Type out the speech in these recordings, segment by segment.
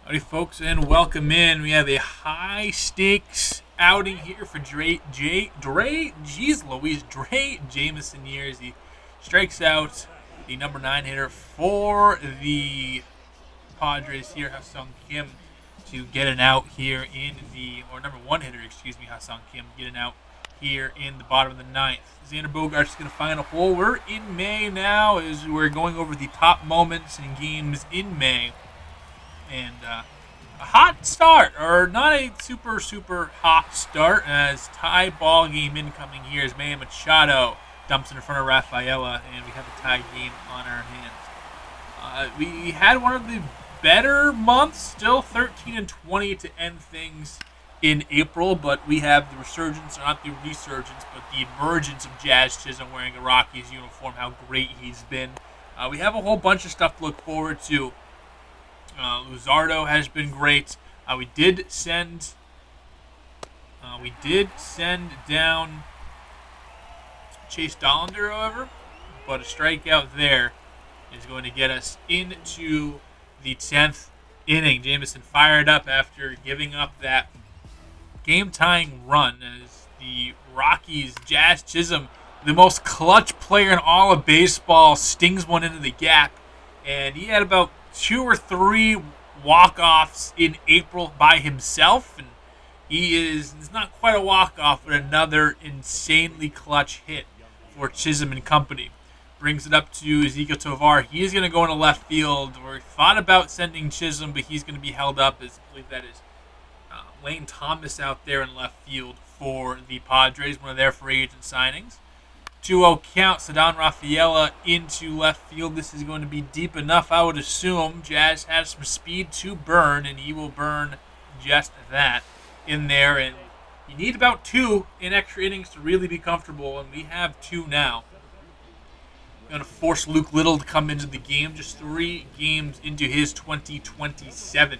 Howdy, folks, and welcome in. We have a high stakes outing here for Dre Jameson here as he strikes out the number 9 hitter for the Padres here, Ha-Seong Kim, to get an out here in or number 1 hitter, Ha-Seong Kim, get an out here in the bottom of the ninth. Xander Bogaerts is going to find a hole. We're in May now as we're going over the top moments and games in May. And a hot start, or not a super hot start, as tie ball game incoming here as Manny Machado dumps it in front of Rafaela, and we have a tie game on our hands. We had one of the better months, still 13 and 20 to end things in April, but we have the resurgence, or not the resurgence, but the emergence of Jazz Chisholm wearing a Rockies uniform, how great he's been. We have a whole bunch of stuff to look forward to. Luzardo has been great. We did send down Chase Dollander, however, but a strikeout there is going to get us into the 10th inning. Jameson fired up after giving up that game-tying run as the Rockies, Jazz Chisholm, the most clutch player in all of baseball, stings one into the gap, and he had about 2 or 3 walk-offs in April by himself, and it's not quite a walk-off, but another insanely clutch hit for Chisholm and company. Brings it up to Ezekiel Tovar. He is going to go into left field. We thought about sending Chisholm, but he's going to be held up, as I believe that is Lane Thomas out there in left field for the Padres, one of their free agent signings. 2-0 count, Ceddanne Rafaela into left field. This is going to be deep enough, I would assume. Jazz has some speed to burn, and he will burn just that in there. And you need about 2 in extra innings to really be comfortable, and we have 2 now. Going to force Luke Little to come into the game, just 3 games into his 2027.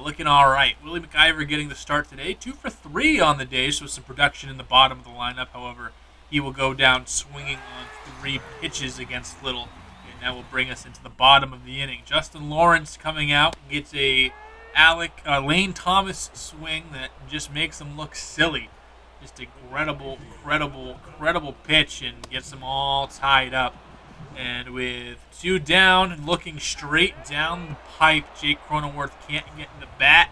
Looking all right. Willie McIver getting the start today. 2 for 3 on the day, so some production in the bottom of the lineup. However, he will go down swinging on 3 pitches against Little, and that will bring us into the bottom of the inning. Justin Lawrence coming out gets a Lane Thomas swing that just makes him look silly. Just a credible pitch and gets them all tied up. And with 2 down, looking straight down the pipe, Jake Cronenworth can't get in the bat.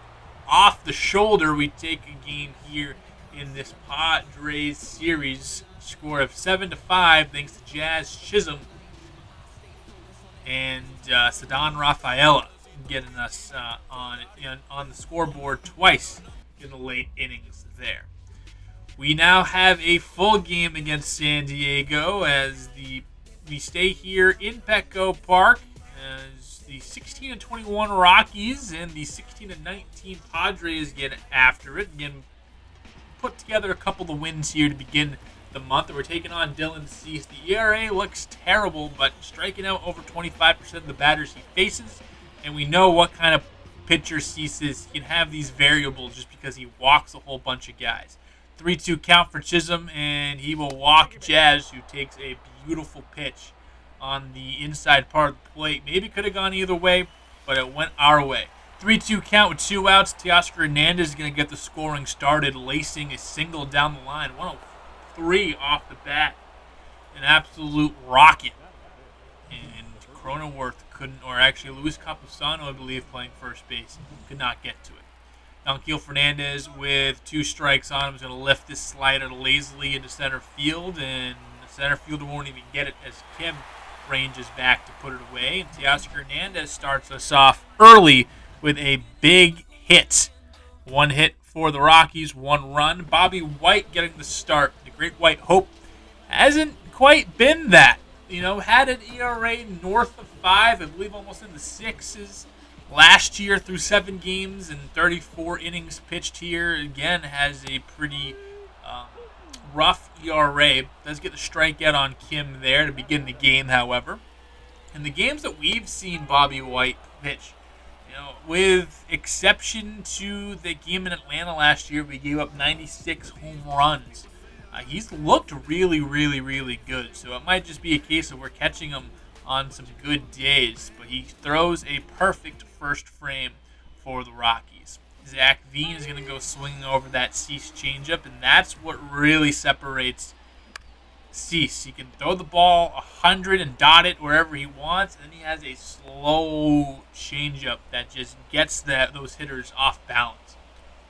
Off the shoulder, we take a game here in this Padres series. Score of 7-5 thanks to Jazz Chisholm and Ceddanne Rafaela getting us on the scoreboard twice in the late innings there. We now have a full game against San Diego as we stay here in Petco Park as the 16-21 Rockies and the 16-19 Padres get after it. Again, put together a couple of wins here to begin the month. We're taking on Dylan Cease. The ERA looks terrible, but striking out over 25% of the batters he faces. And we know what kind of pitcher Cease is. He can have these variables just because he walks a whole bunch of guys. 3-2 count for Chisholm, and he will walk Jazz, who takes a beautiful pitch on the inside part of the plate. Maybe could have gone either way, but it went our way. 3-2 count with 2 outs. Teoscar Hernandez is going to get the scoring started, lacing a single down the line. 103 off the bat. An absolute rocket. And Cronenworth couldn't, or actually Luis Campusano, I believe, playing first base, could not get to it. Donkeil Fernandez with 2 strikes on him is going to lift this slider lazily into center field, and the center fielder won't even get it as Kim ranges back to put it away. And Teoscar Hernandez starts us off early with a big hit. 1 hit for the Rockies, 1 run. Bobby White getting the start. The Great White Hope hasn't quite been that. Had an ERA north of 5, I believe almost in the 6s. Last year through 7 games and 34 innings pitched here. Again, has a pretty rough ERA. Does get the strikeout on Kim there to begin the game, however. In the games that we've seen Bobby White pitch, with exception to the game in Atlanta last year, we gave up 96 home runs. He's looked really, really, really good. So it might just be a case of we're catching him on some good days. But he throws a perfect first frame for the Rockies. Zach Veen is going to go swinging over that Cease changeup, and that's what really separates Cease. He can throw the ball 100 and dot it wherever he wants, and then he has a slow changeup that just gets those hitters off balance.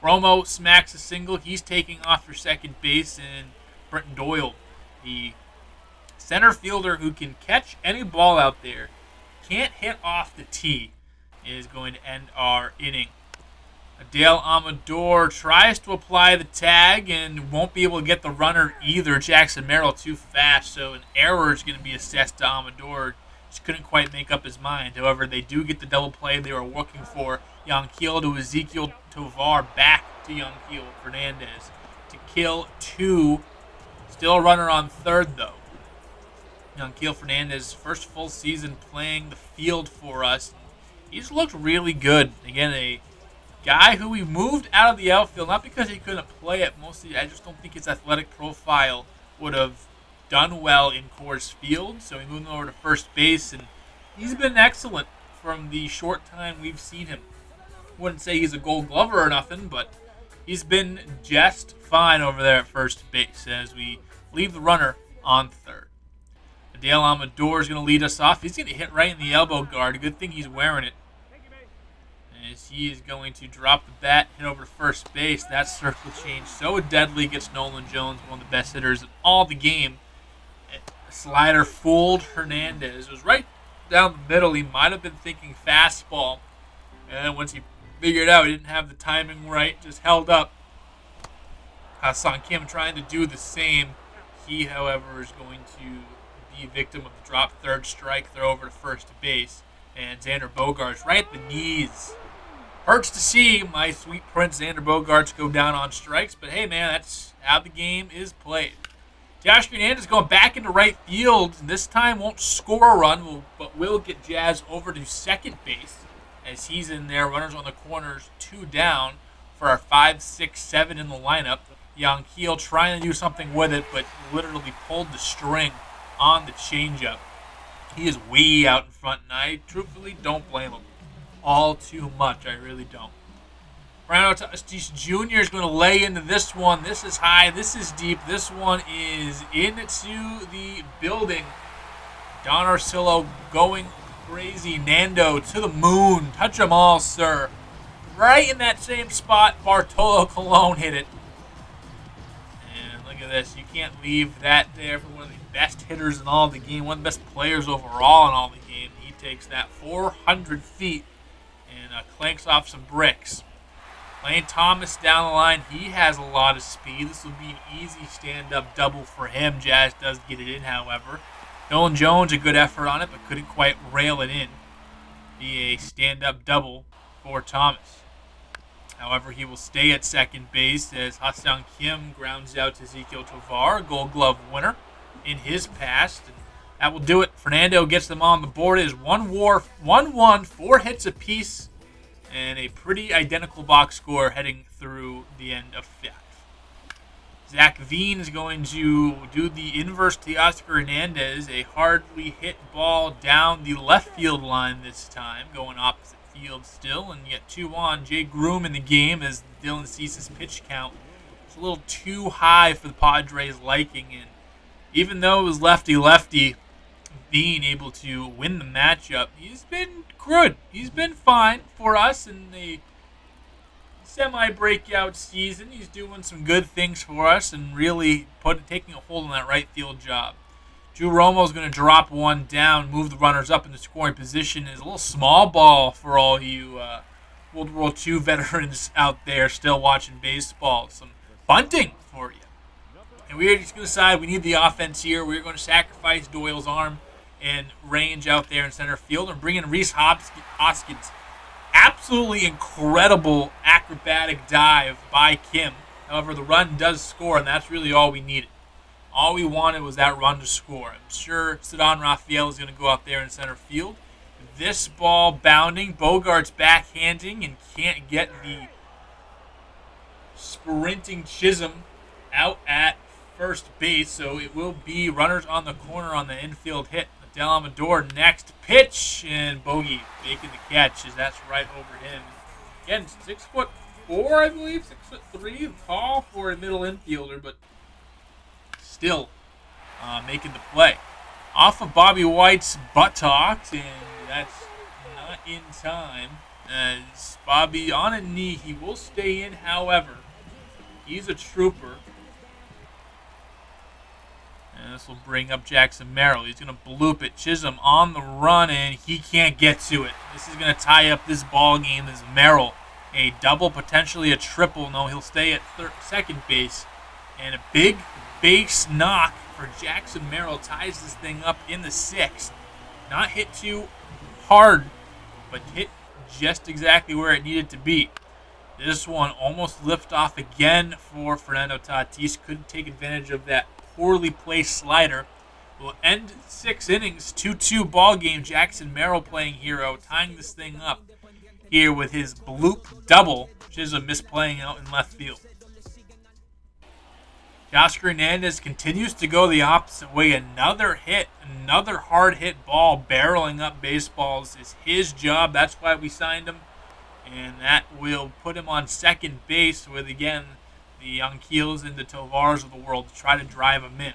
Romo smacks a single. He's taking off for second base, and Brenton Doyle, the center fielder who can catch any ball out there, can't hit off the tee, is going to end our inning. Dale Amador tries to apply the tag and won't be able to get the runner either. Jackson Merrill too fast, so an error is going to be assessed to Amador. Just couldn't quite make up his mind. However, they do get the double play they were looking for. Yanquiel to Ezekiel Tovar, back to Yanquiel Fernandez to kill two. Still a runner on third, though. Yanquiel Fernandez, first full season playing the field for us. He's looked really good. Again, a guy who we moved out of the outfield, not because he couldn't play it, mostly I just don't think his athletic profile would have done well in Coors Field, so we moved him over to first base, and he's been excellent from the short time we've seen him. Wouldn't say he's a Gold Glover or nothing, but he's been just fine over there at first base as we leave the runner on third. Dale Amador is going to lead us off. He's going to hit right in the elbow guard. Good thing he's wearing it. As he is going to drop the bat, hit over to first base. That circle change so deadly gets Nolan Jones, one of the best hitters in all the game. A slider fooled Hernandez. It was right down the middle. He might have been thinking fastball. And then once he figured out he didn't have the timing right, just held up. Hassan Kim trying to do the same. He, however, is going to be victim of the drop third strike throw over to first base. And Xander Bogaerts right at the knees. Hurts to see my sweet prince Xander Bogaerts go down on strikes, but hey, man, that's how the game is played. Josh Hernandez going back into right field. This time won't score a run, but will get Jazz over to second base as he's in there. Runners on the corners, 2 down for our 5, 6, 7 in the lineup. Yanquiel trying to do something with it, but literally pulled the string on the changeup. He is way out in front, and I truthfully don't blame him all too much. I really don't. Fernando Tatis Jr. is going to lay into this one. This is high. This is deep. This one is into the building. Don Orsillo going crazy. Nando to the moon. Touch them all, sir. Right in that same spot, Bartolo Colon hit it. And look at this. You can't leave that there for one of the best hitters in all the game. One of the best players overall in all the game. He takes that 400 feet and clanks off some bricks. Lane Thomas down the line. He has a lot of speed. This will be an easy stand-up double for him. Jazz does get it in, however. Nolan Jones, a good effort on it, but couldn't quite rail it in. Be a stand-up double for Thomas. However, he will stay at second base as Ha-Seong Kim grounds out to Ezekiel Tovar, Gold Glove winner in his past. And that will do it. Fernando gets them on the board. It is 1-1, 4 hits apiece, and a pretty identical box score heading through the end of fifth. Zach Veen is going to do the inverse to Oscar Hernandez, a hardly hit ball down the left field line this time, going opposite field still, and yet 2 on. Jay Groom in the game as Dylan Cease's pitch count is a little too high for the Padres' liking, and even though it was lefty-lefty, being able to win the matchup, he's been good. He's been fine for us in the semi-breakout season. He's doing some good things for us and really taking a hold on that right field job. Drew Romo's going to drop one down, move the runners up in the scoring position. It's a little small ball for all you World War II veterans out there still watching baseball. Some bunting for you. And we're just going to decide we need the offense here. We're going to sacrifice Doyle's arm and range out there in center field and bring in Rhys Hoskins. Absolutely incredible acrobatic dive by Kim. However, the run does score, and that's really all we needed. All we wanted was that run to score. I'm sure Ceddanne Raphael is going to go out there in center field. This ball bounding, Bogaerts backhanding, and can't get the sprinting Chisholm out at first base, so it will be runners on the corner on the infield hit. Del Amador next pitch, and Bogey making the catch as that's right over him. Again, 6'4", I believe, 6'3", tall for a middle infielder, but still making the play. Off of Bobby White's buttocks, and that's not in time. As Bobby on a knee, he will stay in, however. He's a trooper. And this will bring up Jackson Merrill. He's going to bloop it. Chisholm on the run, and he can't get to it. This is going to tie up this ball game as Merrill. A double, potentially a triple. No, he'll stay at second base. And a big base knock for Jackson Merrill ties this thing up in the sixth. Not hit too hard, but hit just exactly where it needed to be. This one almost lift off again for Fernando Tatis. Couldn't take advantage of that poorly placed slider. Will end 6 innings, 2-2 ball game. Jackson Merrill playing hero, tying this thing up here with his bloop double. Chisholm misplaying out in left field. Teoscar Hernandez continues to go the opposite way. Another hit, another hard hit ball, barreling up baseballs is his job. That's why we signed him. And that will put him on second base with, again, the young Keels and the Tovars of the world to try to drive him in.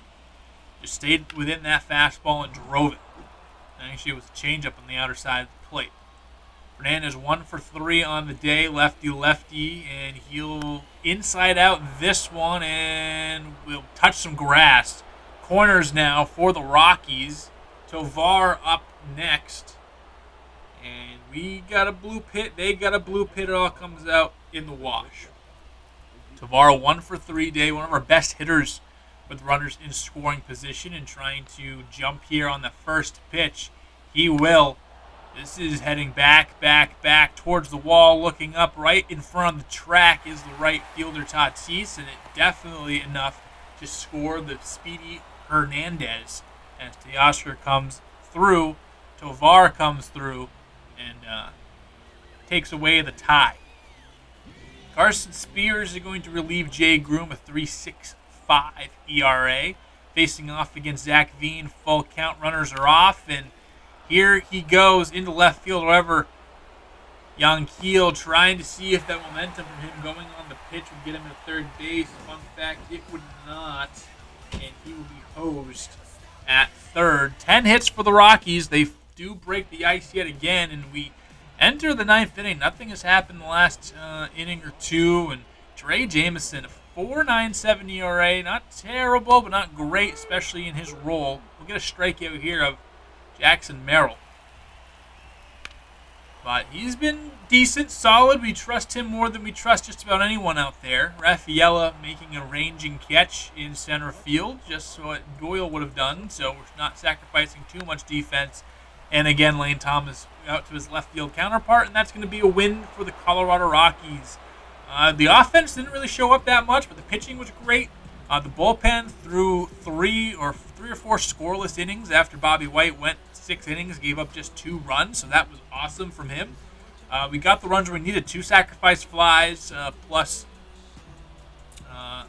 Just stayed within that fastball and drove it. Actually, it was a changeup on the outer side of the plate. Hernandez 1 for 3 on the day, lefty, and he'll inside out this one and will touch some grass. Corners now for the Rockies. Tovar up next. And we got a blue pit. They got a blue pit. It all comes out in the wash. Tovar 1 for 3 day, one of our best hitters with runners in scoring position and trying to jump here on the first pitch. He will. This is heading back towards the wall, looking up right in front of the track is the right fielder Tatis, and it definitely enough to score the speedy Hernandez as Teoscar comes through, Tovar comes through, and takes away the tie. Carson Spears is going to relieve Jay Groom, a 3.65 ERA. Facing off against Zach Veen, full count, runners are off, and here he goes into left field. However, young Keel trying to see if that momentum from him going on the pitch would get him to third base. Fun fact, it would not, and he will be hosed at third. 10 hits for the Rockies. They do break the ice yet again, and we enter the ninth inning. Nothing has happened in the last inning or two, and Trey Jameson, a 4.97 ERA. Not terrible, but not great, especially in his role. We'll get a strikeout here of Jackson Merrill. But he's been decent, solid. We trust him more than we trust just about anyone out there. Rafaela making a ranging catch in center field, just what Doyle would have done, so we're not sacrificing too much defense. And again, Lane Thomas out to his left field counterpart, and that's going to be a win for the Colorado Rockies. The offense didn't really show up that much, but the pitching was great. The bullpen threw three or four scoreless innings after Bobby White went 6 innings, gave up just 2 runs, so that was awesome from him. We got the runs we needed, 2 sacrifice flies, plus I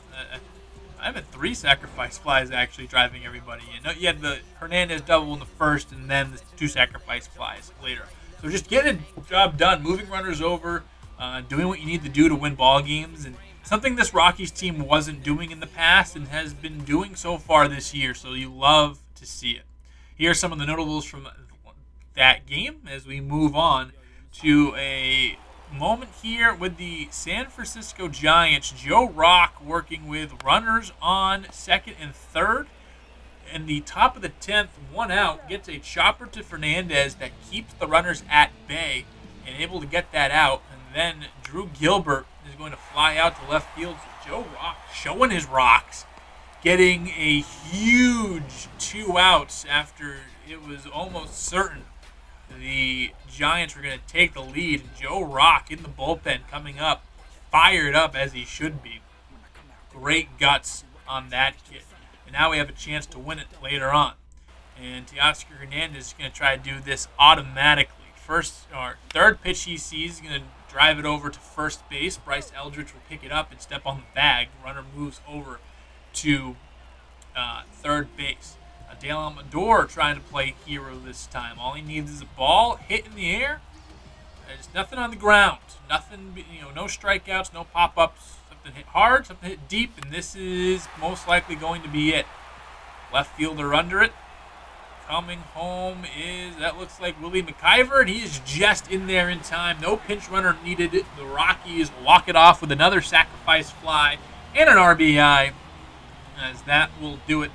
had 3 sacrifice flies actually driving everybody in. You had the Hernandez double in the first and then the 2 sacrifice flies later. So just getting the job done, moving runners over, doing what you need to do to win ball games, and something this Rockies team wasn't doing in the past and has been doing so far this year, so you love to see it. Here are some of the notables from that game as we move on to a moment here with the San Francisco Giants. Joe Rock working with runners on second and third. In the top of the 10th, 1 out, gets a chopper to Fernandez that keeps the runners at bay and able to get that out. And then Drew Gilbert is going to fly out to left field. So Joe Rock showing his rocks, getting a huge 2 outs after it was almost certain the Giants were going to take the lead. Joe Rock in the bullpen coming up, fired up as he should be. Great guts on that kid. And now we have a chance to win it later on. And Teoscar Hernandez is going to try to do this automatically. Third pitch he sees, he's going to drive it over to first base. Bryce Eldridge will pick it up and step on the bag. Runner moves over to third base. Dale Amador trying to play hero this time. All he needs is a ball hit in the air. There's nothing on the ground. Nothing, no strikeouts, no pop-ups. Something hit hard, something hit deep, and this is most likely going to be it. Left fielder under it. Coming home looks like Willie McIver, and he is just in there in time. No pinch runner needed. The Rockies walk it off with another sacrifice fly and an RBI, as that will do it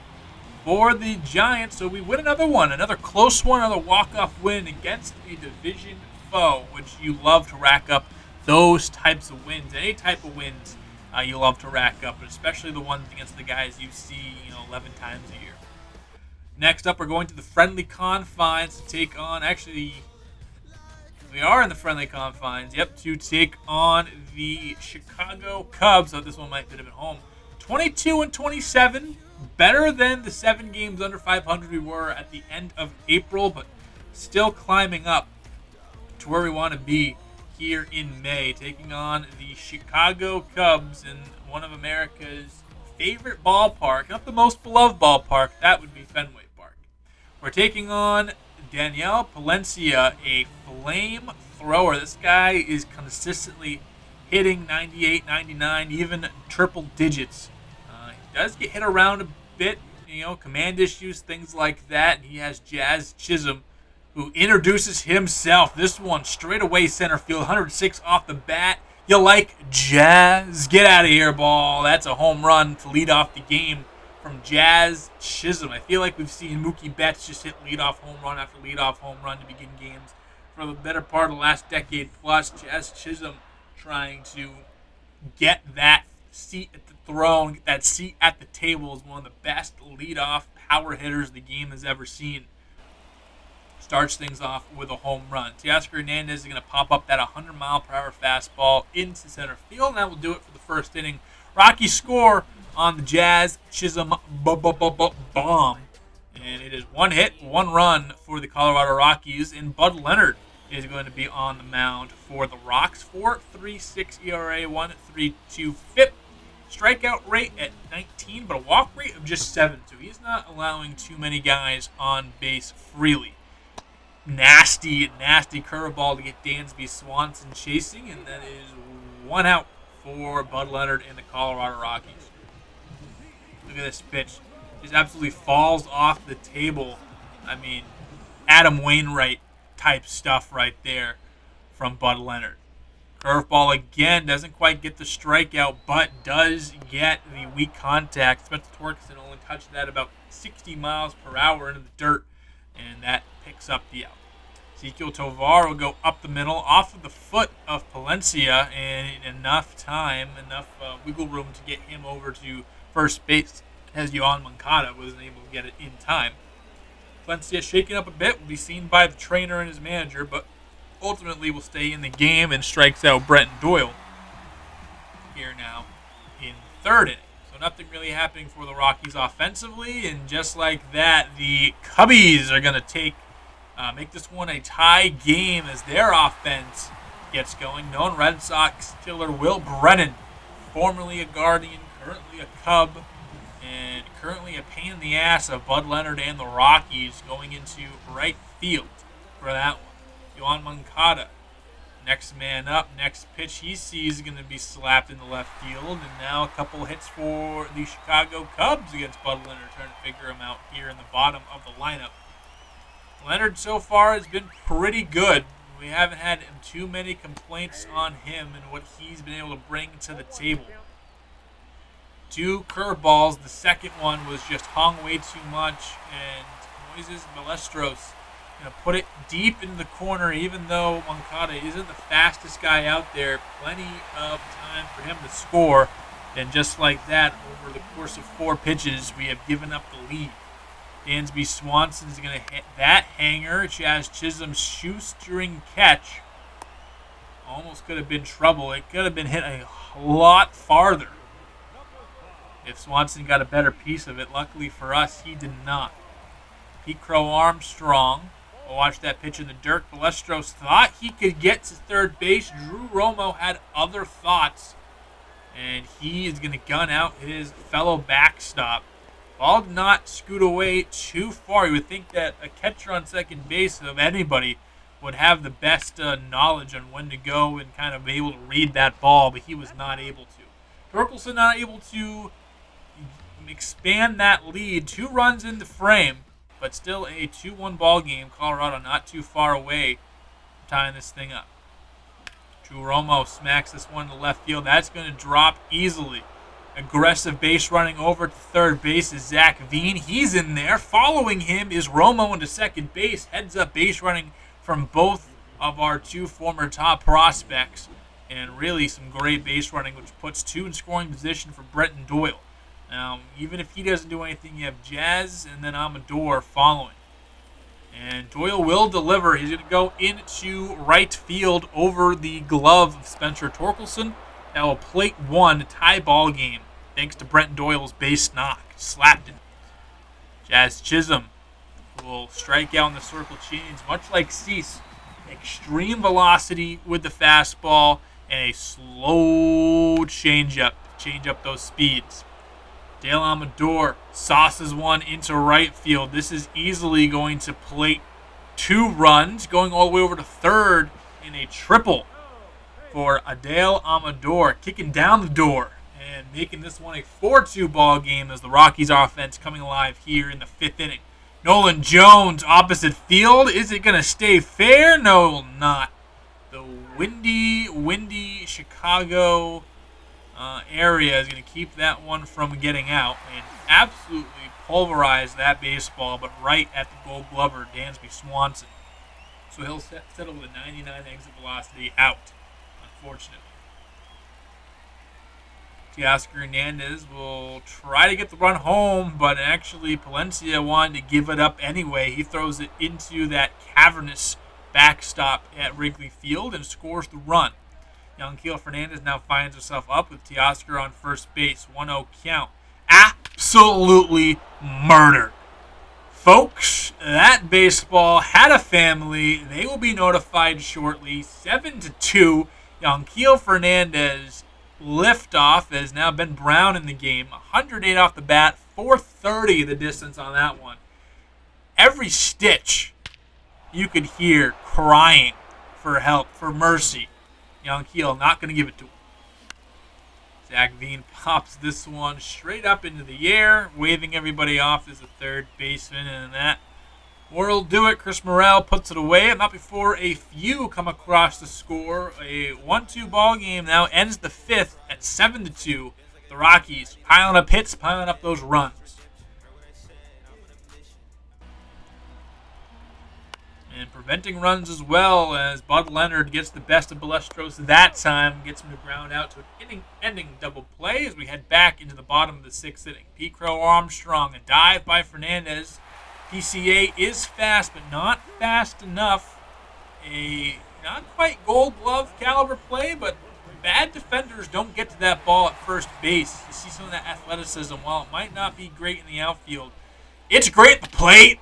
for the Giants. So we win another one, another close one, another walk-off win against a division foe, which you love to rack up those types of wins. Any type of wins you love to rack up, but especially the ones against the guys you see 11 times a year. Next up, we're going to the friendly confines to take on, we are in the friendly confines, to take on the Chicago Cubs. So this one might have been home. 22-27, better than the 7 games under 500 we were at the end of April, but still climbing up to where we want to be here in May, taking on the Chicago Cubs in one of America's favorite ballpark, not the most beloved ballpark, that would be Fenway Park. We're taking on Daniel Palencia, a flamethrower. This guy is consistently hitting 98, 99, even triple digits. He does get hit around a bit, command issues, things like that. He has Jazz Chisholm, who introduces himself. This one straight away center field, 106 off the bat. You like Jazz? Get out of here, ball. That's a home run to lead off the game from Jazz Chisholm. I feel like we've seen Mookie Betts just hit leadoff home run after leadoff home run to begin games for the better part of the last decade plus. Jazz Chisholm trying to get that seat at the throne, get that seat at the table, is one of the best leadoff power hitters the game has ever seen. Starts things off with a home run. Teoscar Hernandez is going to pop up that 100-mile-per-hour fastball into center field, and that will do it for the first inning. Rockies score on the Jazz Chisholm bomb, and it is 1 hit, 1 run for the Colorado Rockies, and Bud Leonard is going to be on the mound for the Rocks. 4.36 ERA, 1.32 FIP. Strikeout rate at 19, but a walk rate of just 7, so he's not allowing too many guys on base freely. Nasty curveball to get Dansby Swanson chasing, and that is 1 out for Bud Leonard and the Colorado Rockies. Look at this pitch. Just absolutely falls off the table. I mean, Adam Wainwright type stuff right there from Bud Leonard. Curveball again, doesn't quite get the strikeout, but does get the weak contact. Spencer Torkelson only touched that about 60 miles per hour into the dirt, and that picks up the out. Ezequiel Tovar will go up the middle, off of the foot of Palencia, and enough wiggle room to get him over to first base, as Yohan Moncada wasn't able to get it in time. Palencia shaken up a bit, will be seen by the trainer and his manager, but ultimately will stay in the game and strikes out Brenton Doyle here now in the 3rd inning. So nothing really happening for the Rockies offensively, and just like that, the Cubbies are going to make this one a tie game as their offense gets going. Known Red Sox killer Will Brennan, formerly a Guardian, currently a Cub, and currently a pain in the ass of Bud Leonard and the Rockies, going into right field for that one. Yohan Moncada, next man up, next pitch he sees is going to be slapped in the left field, and now a couple hits for the Chicago Cubs against Bud Leonard, trying to figure him out here in the bottom of the lineup. Leonard so far has been pretty good. We haven't had too many complaints on him and what he's been able to bring to the table. 2 curveballs. The second one was just hung way too much, and Moises Balestros going to put it deep into the corner, even though Moncada isn't the fastest guy out there. Plenty of time for him to score, and just like that, over the course of 4 pitches, we have given up the lead. Dansby Swanson is going to hit that hanger. Jazz Chisholm's shoestring catch almost could have been trouble. It could have been hit a lot farther if Swanson got a better piece of it. Luckily for us, he did not. Pete Crow Armstrong will watch that pitch in the dirt. Balestros thought he could get to third base. Drew Romo had other thoughts, and he is going to gun out his fellow backstop. Ball did not scoot away too far. You would think that a catcher on second base of anybody would have the best knowledge on when to go and kind of be able to read that ball, but he was not able to. Torkelson not able to expand that lead. 2 runs in the frame, but still a 2-1 ball game. Colorado not too far away from tying this thing up. Drew Romo smacks this one to left field. That's going to drop easily. Aggressive base running over to third base is Zach Veen. He's in there. Following him is Romo into second base. Heads up base running from both of our 2 former top prospects. And really some great base running, which puts 2 in scoring position for Brenton Doyle. Now, even if he doesn't do anything, you have Jazz and then Amador following. And Doyle will deliver. He's going to go into right field over the glove of Spencer Torkelson. That will plate 1, tie ball game, thanks to Brenton Doyle's base knock. Slapped it. Jazz Chisholm will strike out in the circle change, much like Cease. Extreme velocity with the fastball and a slow changeup to change up those speeds. Dale Amador sauces one into right field. This is easily going to plate 2 runs, going all the way over to third in a triple for Adele Amador, kicking down the door and making this one a 4-2 ball game as the Rockies offense coming alive here in the 5th inning. Nolan Jones opposite field. Is it going to stay fair? No, it will not. The windy Chicago area is going to keep that one from getting out and absolutely pulverize that baseball, but right at the Gold Glover, Dansby Swanson. So he'll settle with a 99 exit velocity out, unfortunately. Teoscar Hernandez will try to get the run home, but actually Palencia wanted to give it up anyway. He throws it into that cavernous backstop at Wrigley Field and scores the run. Yanquiel Fernandez now finds himself up with Teoscar on first base. 1-0 count. Absolutely murdered. Folks, that baseball had a family. They will be notified shortly. 7-2. Yanquiel Fernandez liftoff has now been Brown in the game. 108 off the bat. 430 the distance on that one. Every stitch you could hear crying for help, for mercy. Yanquiel not going to give it to him. Zach Veen pops this one straight up into the air, waving everybody off as a third baseman, and that will do it. Chris Morrell puts it away, and not before a few come across the score. A 1-2 ball game now ends the 5th at 7-2. The Rockies piling up hits, piling up those runs. And preventing runs as well as Bud Leonard gets the best of Balestros that time, gets him to ground out to an inning-ending double play as we head back into the bottom of the 6th inning. Pete Crow Armstrong, a dive by Fernandez. PCA is fast, but not fast enough. A not quite Gold Glove caliber play, but bad defenders don't get to that ball at first base. You see some of that athleticism. While it might not be great in the outfield, it's great at the plate.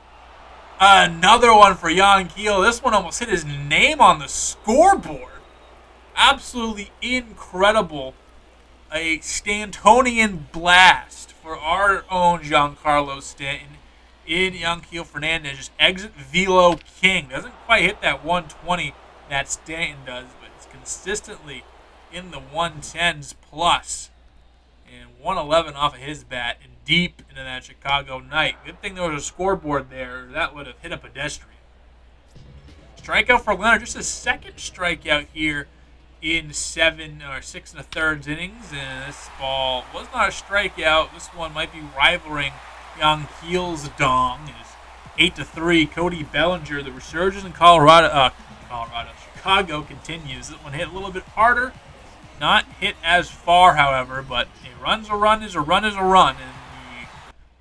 Another one for Yanquiel. This one almost hit his name on the scoreboard. Absolutely incredible. A Stantonian blast for our own Giancarlo Stanton in Yanquiel Fernandez. Just exit velo king. Doesn't quite hit that 120 that Stanton does, but it's consistently in the 110s plus. And 111 off of his bat and deep into that Chicago night. Good thing there was a scoreboard there. That would have hit a pedestrian. Strikeout for Leonard. Just a second strikeout here in 6 1/3 innings. And this ball was not a strikeout. This one might be rivaling Yanquiel's dong. It's 8-3. Cody Bellinger. The resurgence in Chicago continues. This one hit a little bit harder. Not hit as far, however, but a run's a run is a run is a run, and the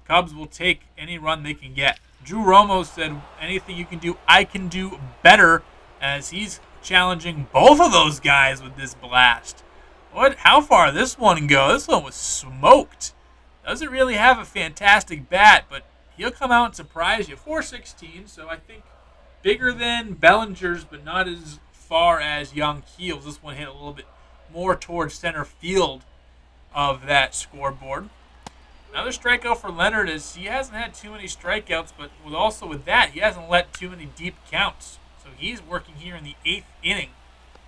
Cubs will take any run they can get. Drew Romo said, anything you can do, I can do better, as he's challenging both of those guys with this blast. How far this one go? This one was smoked. Doesn't really have a fantastic bat, but he'll come out and surprise you. 416, so I think bigger than Bellinger's, but not as far as Yanquiel's. This one hit a little bit more towards center field of that scoreboard. Another strikeout for Leonard is he hasn't had too many strikeouts, but with that, he hasn't let too many deep counts. So he's working here in the 8th inning.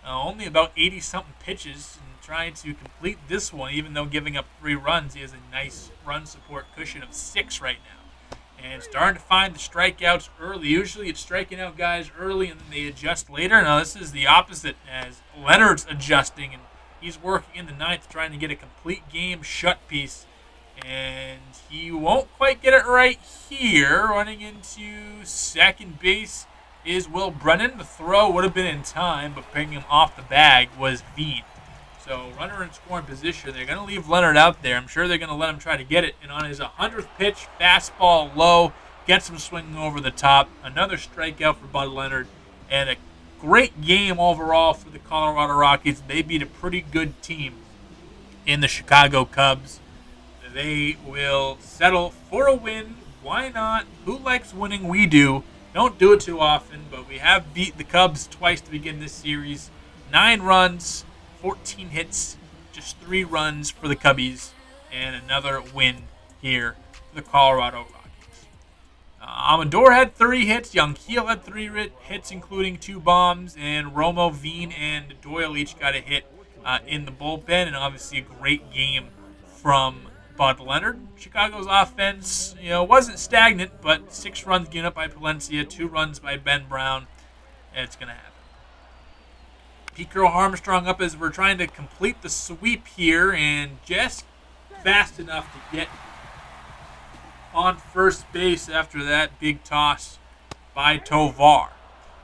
Only about 80-something pitches and trying to complete this one, even though giving up 3 runs. He has a nice run support cushion of 6 right now. And starting to find the strikeouts early. Usually it's striking out guys early and then they adjust later. Now this is the opposite, as Leonard's adjusting and he's working in the 9th trying to get a complete game shut piece. And he won't quite get it right here. Running into second base is Will Brennan. The throw would have been in time, but bringing him off the bag was Veen. So runner in scoring position. They're going to leave Leonard out there. I'm sure they're going to let him try to get it. And on his 100th pitch, fastball low, gets him swinging over the top. Another strikeout for Bud Leonard. And a great game overall for the Colorado Rockies. They beat a pretty good team in the Chicago Cubs. They will settle for a win. Why not? Who likes winning? We do. Don't do it too often, but we have beat the Cubs twice to begin this series. 9 runs, 14 hits, just 3 runs for the Cubbies, and another win here for the Colorado Rockies. Amador had 3 hits. Young Keel had 3 hits, including 2 bombs, and Romo, Veen, and Doyle each got a hit in the bullpen, and obviously a great game from Bud Leonard. Chicago's offense, wasn't stagnant, but 6 runs given up by Palencia, 2 runs by Ben Brown. It's going to happen. Pete Carroll Armstrong up as we're trying to complete the sweep here, and just fast enough to get on first base after that big toss by Tovar.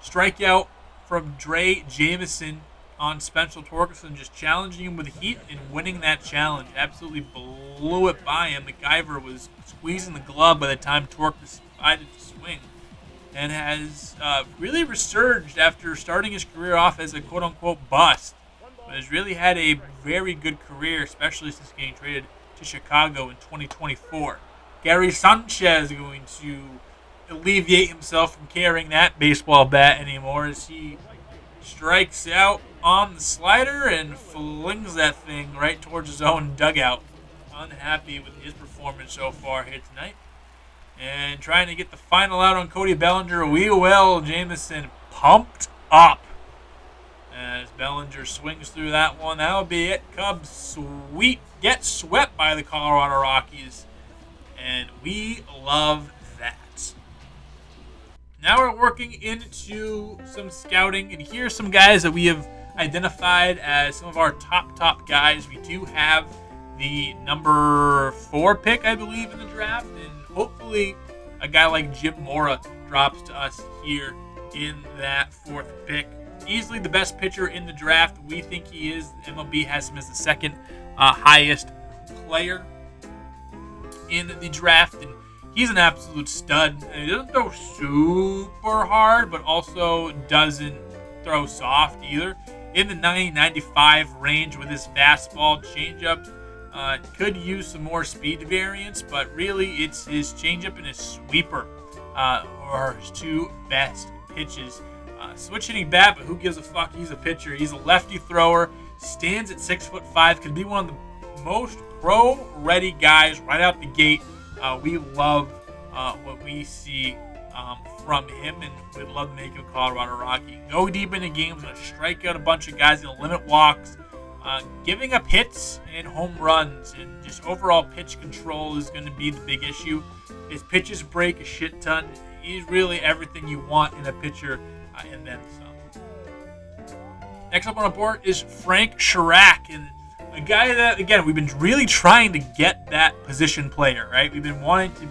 Strikeout from Dre Jameson on Spencer Torkelson, just challenging him with heat and winning that challenge. Absolutely blew it by him. McIver was squeezing the glove by the time Torque decided to swing, and has really resurged after starting his career off as a quote-unquote bust. But has really had a very good career, especially since getting traded to Chicago in 2024. Gary Sanchez is going to alleviate himself from carrying that baseball bat anymore as he strikes out on the slider and flings that thing right towards his own dugout. Unhappy with his performance so far here tonight. And trying to get the final out on Cody Bellinger. Will Jameson pumped up as Bellinger swings through that one. That'll be it. Cubs get swept by the Colorado Rockies. And we love that. Now we're working into some scouting, and here's some guys that we have identified as some of our top guys. We do have the number 4 pick, I believe, in the draft, and hopefully a guy like Jim Mora drops to us here in that 4th pick. Easily the best pitcher in the draft. We think he is. MLB has him as the 2nd highest player in the draft, and he's an absolute stud. And he doesn't throw super hard, but also doesn't throw soft either. In the 90-95 range with his fastball, changeup. Could use some more speed variance, but really it's his changeup and his sweeper are his 2 best pitches. Switch hitting bat, but who gives a fuck? He's a pitcher. He's a lefty thrower. Stands at 6'5". Could be one of the most pro-ready guys right out the gate. We love what we see from him, and we'd love to make him a Colorado Rocky. Go deep into games, going to strike out a bunch of guys, going to limit walks, giving up hits and home runs, and just overall pitch control is going to be the big issue. His pitches break a shit ton. He's really everything you want in a pitcher, and then some. Next up on the board is Frank Chirac, and a guy that, again, we've been really trying to get that position player, right? We've been wanting to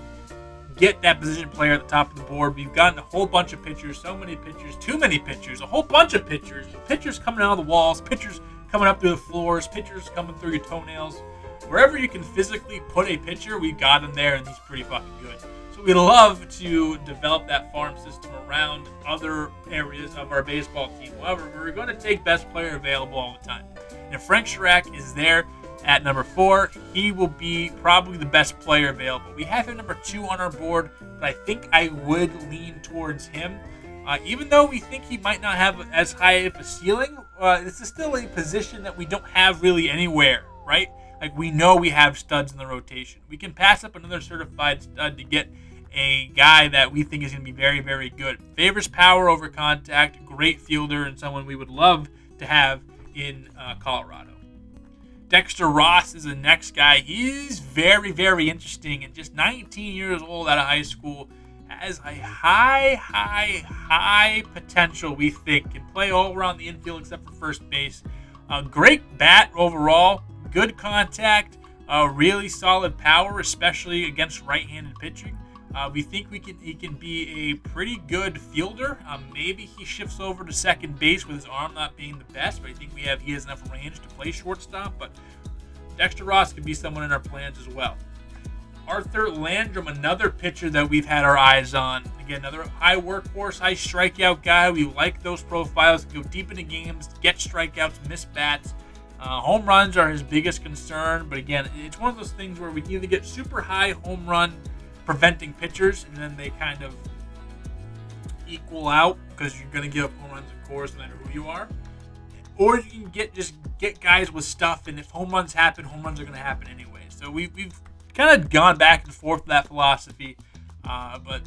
get that position player at the top of the board. We've gotten a whole bunch of pitchers, so many pitchers, too many pitchers, a whole bunch of pitchers. Pitchers coming out of the walls, pitchers coming up through the floors, pitchers coming through your toenails. Wherever you can physically put a pitcher, we've got him there, and he's pretty fucking good. So we'd love to develop that farm system around other areas of our baseball team. However, we're going to take best player available all the time. And Frank Chirac is there at number 4. He will be probably the best player available. We have him number 2 on our board, but I think I would lean towards him. Even though we think he might not have as high of a ceiling, this is still a position that we don't have really anywhere, right? Like, we know we have studs in the rotation. We can pass up another certified stud to get a guy that we think is going to be very, very good. Favors power over contact, great fielder, and someone we would love to have in Colorado. Dexter Ross is the next guy. He's very, very interesting, and just 19 years old out of high school. Has a high potential, we think. Can play all around the infield except for first base. Great bat overall. Good contact. Really solid power, especially against right-handed pitching. We think he can be a pretty good fielder. Maybe he shifts over to second base with his arm not being the best, but I think he has enough range to play shortstop. But Dexter Ross could be someone in our plans as well. Arthur Landrum, another pitcher that we've had our eyes on. Again, another high workhorse, high strikeout guy. We like those profiles. Go deep into games, get strikeouts, miss bats. Home runs are his biggest concern. But again, it's one of those things where we either get super high home run preventing pitchers, and then they kind of equal out because you're going to give up home runs, of course, no matter who you are. Or you can get guys with stuff, and if home runs happen, home runs are going to happen anyway. So we've kind of gone back and forth with that philosophy, but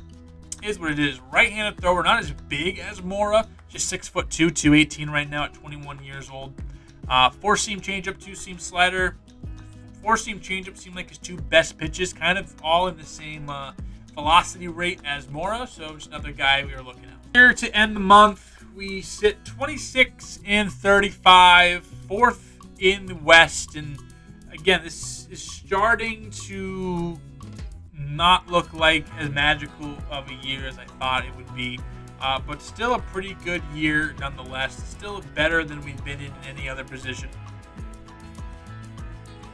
it is what it is. Right-handed thrower, not as big as Mora, just 6'2", 218 right now at 21 years old. Four-seam changeup, two-seam slider. Four-seam changeup seemed like his two best pitches, kind of all in the same velocity rate as Mora, so just another guy we were looking at. Here to end the month, we sit 26-35, fourth in the West, and again, this is starting to not look like as magical of a year as I thought it would be, but still a pretty good year nonetheless. Still better than we've been in any other position.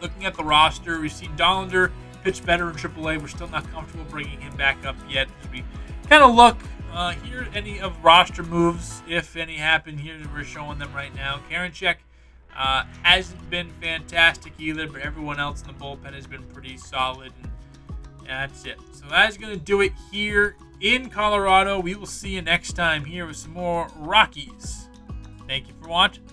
Looking at the roster, we've seen Dollander pitch better in AAA. We're still not comfortable bringing him back up yet. As we kind of look here, any of roster moves, if any, happen here. We're showing them right now. Karinchak hasn't been fantastic either, but everyone else in the bullpen has been pretty solid. And that's it. So that's going to do it here in Colorado. We will see you next time here with some more Rockies. Thank you for watching.